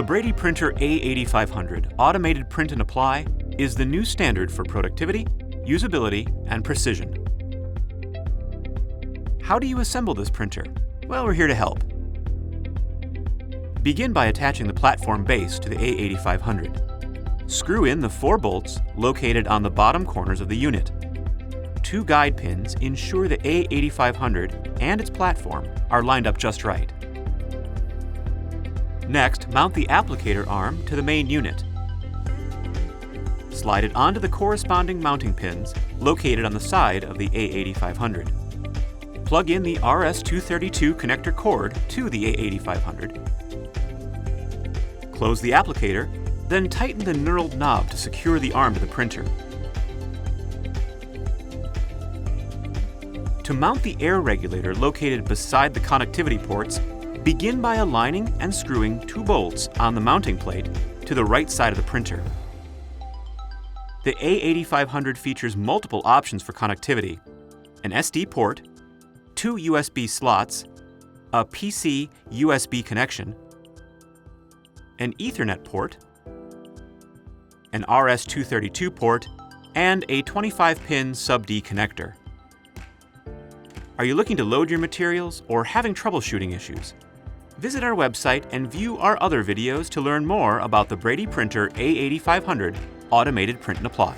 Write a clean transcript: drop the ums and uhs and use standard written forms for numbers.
The BradyPrinter A8500 Automated Print and Apply is the new standard for productivity, usability, and precision. How do you assemble this printer? Well, we're here to help. Begin by attaching the platform base to the A8500. Screw in the 4 bolts located on the bottom corners of the unit. 2 guide pins ensure the A8500 and its platform are lined up just right. Next, mount the applicator arm to the main unit. Slide it onto the corresponding mounting pins located on the side of the A8500. Plug in the RS-232 connector cord to the A8500. Close the applicator, then tighten the knurled knob to secure the arm to the printer. To mount the air regulator located beside the connectivity ports, begin by aligning and screwing 2 bolts on the mounting plate to the right side of the printer. The A8500 features multiple options for connectivity: an SD port, 2 USB slots, a PC USB connection, an Ethernet port, an RS-232 port, and a 25-pin sub-D connector. Are you looking to load your materials or having troubleshooting issues? Visit our website and view our other videos to learn more about the BradyPrinter A8500 Automated Print and Apply.